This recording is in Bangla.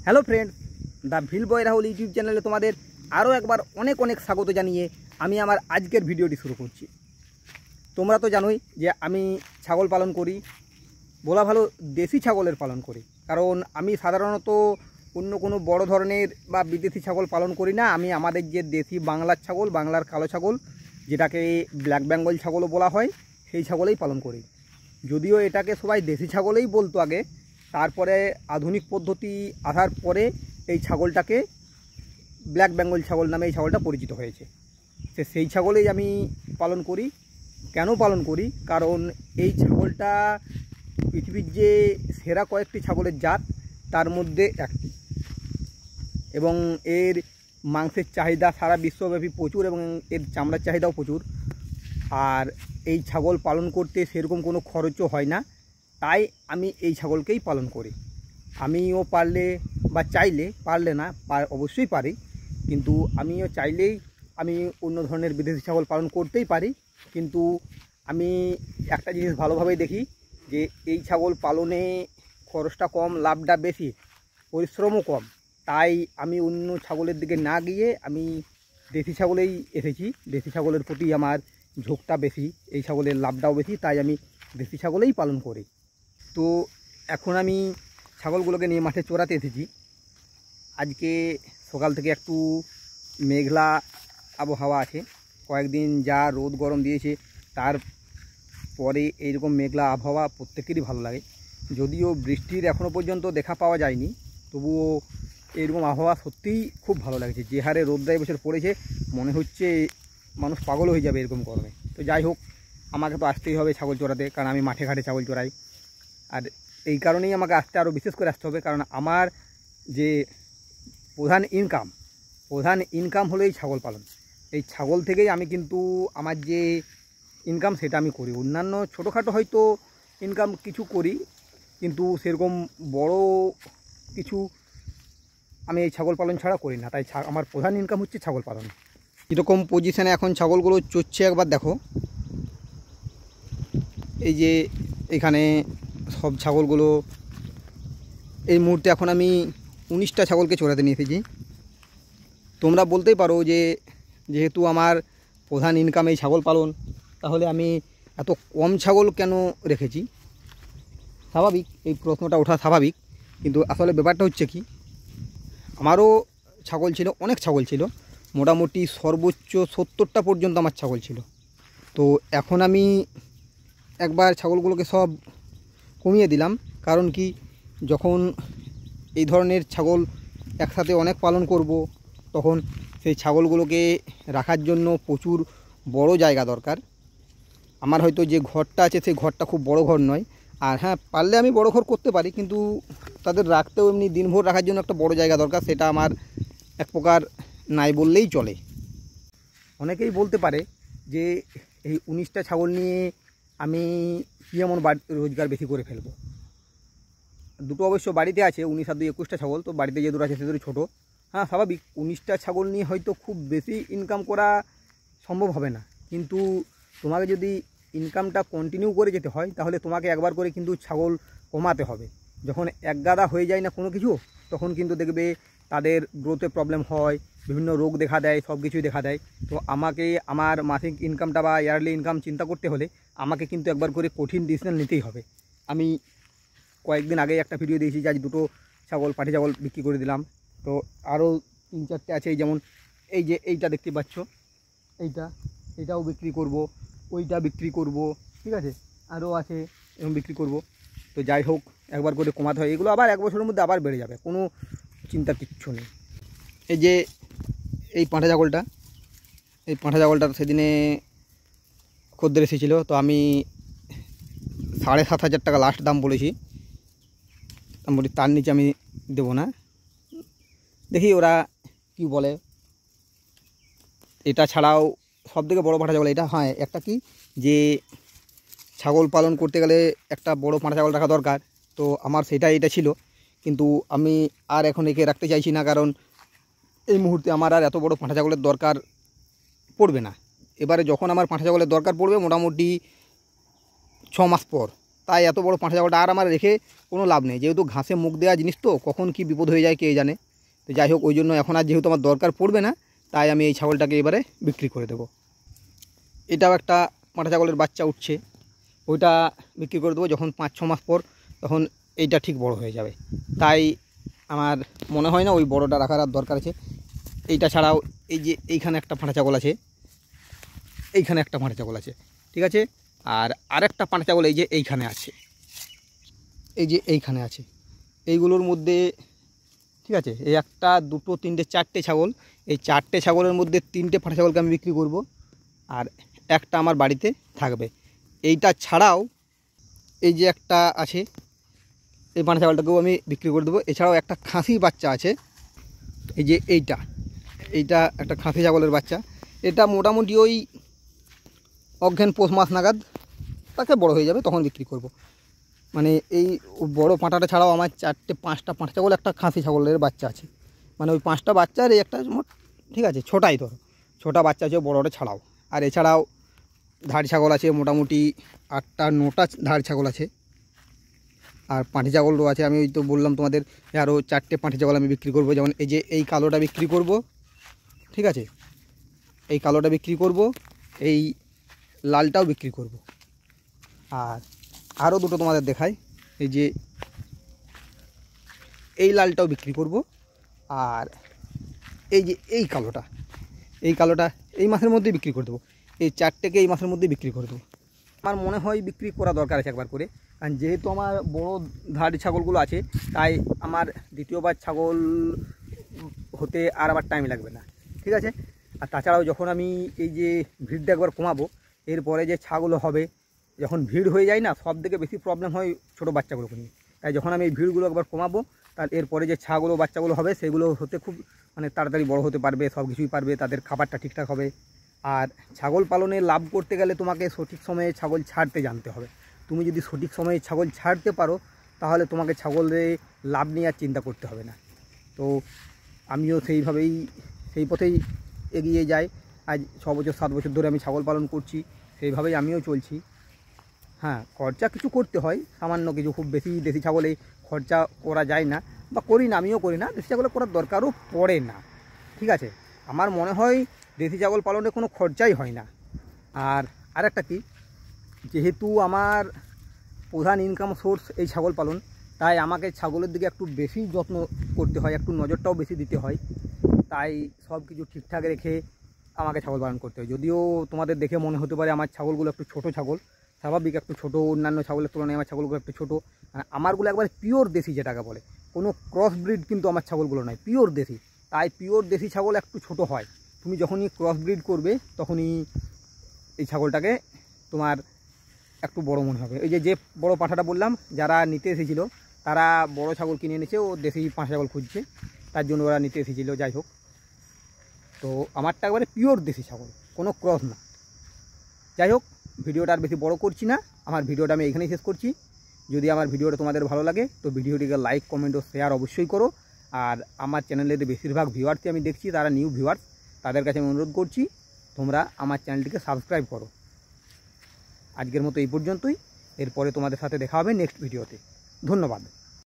Hello friends, the Bhil boy Rahul YouTube চ্যানেলে তোমাদের আরও একবার অনেক অনেক স্বাগত জানিয়ে আমি আমার আজকের ভিডিওটি শুরু করছি। তোমরা তো জানোই যে আমি ছাগল পালন করি, বলা ভালো দেশি ছাগলের পালন করি। কারণ আমি সাধারণত অন্য কোনো বড় ধরনের বা বিদেশি ছাগল পালন করি না। আমি আমাদের যে দেশি বাংলার ছাগল, বাংলার কালো ছাগল, যেটাকে ব্ল্যাক বেঙ্গল ছাগলও বলা হয়, সেই ছাগলেই পালন করি। যদিও এটাকে সবাই দেশি ছাগলেই বলতো আগে, তারপরে আধুনিক পদ্ধতি আসার পরে এই ছাগলটাকে ব্ল্যাক বেঙ্গল ছাগল নামে এই ছাগলটা পরিচিত হয়েছে। সেই ছাগলেই আমি পালন করি। কেন পালন করি? কারণ এই ছাগলটা পৃথিবীর যে সেরা কয়েকটি ছাগলের জাত তার মধ্যে একটি, এবং এর মাংসের চাহিদা সারা বিশ্বব্যাপী প্রচুর এবং এর চামড়ার চাহিদাও প্রচুর। আর এই ছাগল পালন করতে সেরকম কোনো খরচও হয় না, তাই আমি এই ছাগলকেই পালন করি। আমিও পারলে বা চাইলে, পারলে না অবশ্যই পারি, কিন্তু আমিও চাইলেই আমি অন্য ধরনের বিদেশি ছাগল পালন করতেই পারি। কিন্তু আমি একটা জিনিস ভালোভাবেই দেখি যে এই ছাগল পালনে খরচটা কম, লাভটা বেশি, পরিশ্রমও কম। তাই আমি অন্য ছাগলের দিকে না গিয়ে আমি দেশি ছাগলেই এসেছি। দেশি ছাগলের প্রতি আমার ঝোঁকটা বেশি, এই ছাগলের লাভটাও বেশি, তাই আমি দেশি ছাগলেই পালন করি। তো এখন আমি ছাগলগুলোকে নিয়ে মাঠে চড়াতে এসেছি। আজকে সকাল থেকে একটু মেঘলা আবহাওয়া আছে। কয়েকদিন যা রোদ গরম দিয়েছে তার পরে এইরকম মেঘলা আবহাওয়া প্রত্যেকেরই ভালো লাগে। যদিও বৃষ্টির এখনও পর্যন্ত দেখা পাওয়া যায়নি, তবুও এইরকম আবহাওয়া সত্যিই খুব ভালো লাগছে। যে হারে রোদটা এবছর পড়েছে, মনে হচ্ছে মানুষ পাগল হয়ে যাবে এরকম গরমে। তো যাই হোক, আমাকে তো আসতেই হবে ছাগল চড়াতে, কারণ আমি মাঠে ঘাটে ছাগল চড়াই। আর এই কারণেই আমাকে আসতে, আরও বিশেষ করে আসতে হবে, কারণ আমার যে প্রধান ইনকাম হলো এই ছাগল পালন। এই ছাগল থেকেই আমি কিন্তু আমার যে ইনকাম সেটা আমি করি। অন্যান্য ছোটোখাটো হয়তো ইনকাম কিছু করি, কিন্তু সেরকম বড় কিছু আমি এই ছাগল পালন ছাড়া করি না। তাই আমার প্রধান ইনকাম হচ্ছে ছাগল পালন। কীরকম পজিশানে এখন ছাগলগুলো চড়ছে একবার দেখো। এই যে এখানে সব ছাগলগুলো এই মুহূর্তে এখন আমি 19টা ছাগলকে চড়াতে নিয়ে এসেছি। তোমরা বলতেই পারো যে যেহেতু আমার প্রধান ইনকাম এই ছাগল পালন, তাহলে আমি এত কম ছাগল কেন রেখেছি? স্বাভাবিক, এই প্রশ্নটা ওঠা স্বাভাবিক। কিন্তু আসলে ব্যাপারটা হচ্ছে কি, আমারও ছাগল ছিল, অনেক ছাগল ছিল, মোটামুটি সর্বোচ্চ 70টা পর্যন্ত আমার ছাগল ছিল। তো এখন আমি একবার ছাগলগুলোকে সব কমিয়ে দিলাম। কারণ কি, যখন এই ধরনের ছাগল একসাথে অনেক পালন করব, তখন সেই ছাগলগুলোকে রাখার জন্য প্রচুর বড় জায়গা দরকার। আমার হয়তো যে ঘরটা আছে সেই ঘরটা খুব বড় ঘর নয়। আর হ্যাঁ, পারলে আমি বড় ঘর করতে পারি, কিন্তু তাদের রাখতেও এমনি দিনভর রাখার জন্য একটা বড় জায়গা দরকার। সেটা আমার এক প্রকার নাই বললেই চলে। অনেকেই বলতে পারে যে এই 19টা ছাগল নিয়ে আমি কী এমন রোজগার বেশি করে ফেলবো। দুটো অবশ্য বাড়িতে আছে, 19 আর 2 21টা ছাগল। তো বাড়িতে যে দুটো আছে সে দুটো ছোটো। হ্যাঁ, স্বাভাবিক 19টা ছাগল নিয়ে হয়তো খুব বেশি ইনকাম করা সম্ভব হবে না, কিন্তু তোমাকে যদি ইনকামটা কন্টিনিউ করে যেতে হয়, তাহলে তোমাকে একবার করে কিন্তু ছাগল কমাতে হবে। যখন এক গাদা হয়ে যায় না কোনো কিছু, তখন কিন্তু দেখবে তাদের গ্রোথে প্রবলেম হয়, বিভিন্ন রোগ দেখা দেয়, সব কিছুই দেখা দেয়। তো আমাকে আমার মাসিক ইনকামটা বা ইয়ারলি ইনকাম চিন্তা করতে হলে আমাকে কিন্তু একবার করে কঠিন ডিসিশন নিতেই হবে। আমি কয়েকদিন আগে একটা ভিডিও দিয়েছি যে আজ দুটো ছাগল, পাটি ছাগল বিক্রি করে দিলাম। তো আরও 3-4টে আছে, যেমন এই যে এইটা দেখতে পাচ্ছ, এইটাও বিক্রি করব, ওইটা বিক্রি করব, ঠিক আছে, আরও আছে এবং বিক্রি করব। তো যাই হোক, একবার করে কমাতে হয়। এগুলো আবার 1 বছরের মধ্যে আবার বেড়ে যাবে, কোনো চিন্তার কিচ্ছু নেই। এই যে এই পাঁঠা ছাগলটার সেদিনে খদ্দের এসেছিলো, তো আমি 7,500 টাকা লাস্ট দাম বলেছি। আমি বলি তার নিচে আমি দেবো না, দেখি ওরা কি বলে। এটা ছাড়াও সবথেকে বড় পাঁঠা ছাগল এটা। হ্যাঁ, একটা কি যে ছাগল পালন করতে গেলে একটা বড় পাঁঠা ছাগল রাখা দরকার, তো আমার এটা ছিল। কিন্তু আমি আর এখন একে রাখতে চাইছি না, কারণ এই মুহূর্তে আমার আর এত বড় পাঁঠা ছাগলের দরকার পড়বে না। এবারে যখন আমার পাঁঠা ছাগলের দরকার পড়বে মোটামুটি 6 মাস পর, তাই এত বড় পাঁঠা ছাগলটা আর আমার রেখে কোনো লাভ নেই, যেহেতু ঘাসে মুখ দেওয়া জিনিস তো কখন কি বিপদ হয়ে যায় কে জানে। তো যাই হোক, ওই জন্য এখন আর যেহেতু আমার দরকার পড়বে না, তাই আমি এই ছাগলটাকে এবারে বিক্রি করে দেবো। এটাও একটা পাঁঠা ছাগলের বাচ্চা উঠছে, ওইটা বিক্রি করে দেবো যখন 5-6 মাস পর, তখন এইটা ঠিক বড় হয়ে যাবে। তাই আমার মনে হয় না ওই বড়টা রাখার আর দরকার আছে। এইটা ছাড়াও এই যে এইখানে একটা পাঁঠা ছাগল আছে, এইখানে একটা পাঁঠা ছাগল আছে, ঠিক আছে। আর আরেকটা পাঁঠা ছাগল এই যে এইখানে আছে, এই যে এইখানে আছে। এইগুলোর মধ্যে ঠিক আছে, এই 1, 2, 3, 4টে ছাগল, এই 4টে ছাগলের মধ্যে 3টে পাঁঠা ছাগলকে আমি বিক্রি করব, আর একটা আমার বাড়িতে থাকবে। এইটা ছাড়াও এই যে একটা আছে, এই পাঁঠা ছাগলটাকেও আমি বিক্রি করে দেবো। এছাড়াও একটা খাসি বাচ্চা আছে, এই যে এইটা একটা খাসি ছাগলের বাচ্চা। এটা মোটামুটি ওই অজ্ঞান পৌষ মাস নাগাদ তাকে বড় হয়ে যাবে, তখন বিক্রি করব। মানে এই বড় পাঁঠাটা ছাড়াও আমার 4-5টা পাঁঠা ছাগল, একটা খাসি ছাগলের বাচ্চা আছে। মানে ওই 5টা বাচ্চার এই একটা ঠিক আছে, ছোটাই ধরো, ছোটা বাচ্চা আছে বড়টা ছাড়াও। আর এছাড়াও ধাড়ি ছাগল আছে মোটামুটি 8-9টা ধাড়ি ছাগল আছে, আর পাঁঠি ছাগলও আছে। আমি ওই তো বললাম তোমাদের আরও 4টে পাঁঠি ছাগল আমি বিক্রি করব। যেমন এই যে এই কালোটা বিক্রি করব, ঠিক আছে, এই কালোটা বিক্রি করব, এই লালটাও বিক্রি করব। আর আরও দুটো তোমাদের দেখাই, এই যে এই লালটাও বিক্রি করব। আর এই যে এই কালোটা এই মাসের মধ্যে বিক্রি করে দেবো। এই 4টেকে এই মাসের মধ্যে বিক্রি করে দেবো। আমার মনে হয় বিক্রি করা দরকার আছে একবার করে, কারণ যেহেতু আমার বড় ধাড়ি ছাগলগুলো আছে, তাই আমার দ্বিতীয়বার ছাগল হতে আর আবার টাইম লাগবে না, ঠিক আছে। আর তাছাড়াও যখন আমি এই যে ভিড়টা একবার কমাবো, এরপরে যে ছাগল হবে, যখন ভিড় হয়ে যায় না, সব থেকে বেশি প্রবলেম হয় ছোটো বাচ্চাগুলোকে নিয়ে। তাই যখন আমি এই ভিড়গুলো একবার কমাবো, তার এরপরে যে ছাগল বাচ্চাগুলো হবে, সেগুলো হতে খুব মানে তাড়াতাড়ি বড় হতে পারবে, সব কিছুই পারবে, তাদের খাবারটা ঠিকঠাক হবে। আর ছাগল পালনে লাভ করতে গেলে তোমাকে সঠিক সময়ে ছাগল ছাড়তে জানতে হবে। তুমি যদি সঠিক সময়ে ছাগল ছাড়তে পারো, তাহলে তোমাকে ছাগলে লাভ নিয়ে আর চিন্তা করতে হবে না। তো আমিও সেই পথেই এগিয়ে যাই। আজ 6 বছর 7 বছর ধরে আমি ছাগল পালন করছি, সেইভাবেই আমিও চলছি। হ্যাঁ, খরচা কিছু করতে হয়, সামান্য কিছু, খুব বেশি দেশি ছাগলে খরচা করা যায় না, বা করি না, আমিও করি না। দেশি ছাগলে করার দরকারও পড়ে না, ঠিক আছে। আমার মনে হয় দেশি ছাগল পালনে কোনো খরচাই হয় না। আর আরেকটা কি, যেহেতু আমার প্রধান ইনকাম সোর্স এই ছাগল পালন, তাই আমাকে ছাগলের দিকে একটু বেশি যত্ন করতে হয়, একটু নজরটাও বেশি দিতে হয়। তাই সব কিছু ঠিকঠাক রেখে আমাকে ছাগল পালন করতে হয়। যদিও তোমাদের দেখে মনে হতে পারে আমার ছাগলগুলো একটু ছোটো ছাগল, স্বাভাবিক একটু ছোটো, অন্যান্য ছাগলের তুলনায় আমার ছাগলগুলো একটু ছোটো। আমারগুলো একবার পিওর দেশি, যেটাকে বলে, কোনো ক্রস ব্রিড কিন্তু আমার ছাগলগুলো নয়, পিওর দেশি। তাই পিওর দেশি ছাগল একটু ছোটো হয়। তুমি যখনই ক্রস ব্রিড করবে, তখনই এই ছাগলটাকে তোমার একটু বড় মনে হবে। এই যে বড় পাঁঠাটা বললাম, যারা নিতে এসেছিল তারা বড় ছাগল কিনে এনেছে, ও দেশি পাঁঠা ছাগল খুঁজছে, তার জন্য ওরা নিতে এসেছিল। যাই হোক, তো আমারটা একবারে পিওর দেশি ছাগল, কোনো ক্রস না। যাই হোক, ভিডিওটা আর বেশি বড় করছি না, আমার ভিডিওটা আমি এখানেই শেষ করছি। যদি আমার ভিডিওটা তোমাদের ভালো লাগে, তো ভিডিওটিকে লাইক, কমেন্ট ও শেয়ার অবশ্যই করো। আর আমার চ্যানেলের বেশিরভাগ ভিউয়ার্সই আমি দেখছি তারা নিউ ভিউয়ার্স, তাদের কাছে আমি অনুরোধ করছি তোমরা আমার চ্যানেলটিকে সাবস্ক্রাইব করো। আজকের মতো এই পর্যন্তই, এরপরে তোমাদের সাথে দেখা হবে নেক্সট ভিডিওতে। ধন্যবাদ।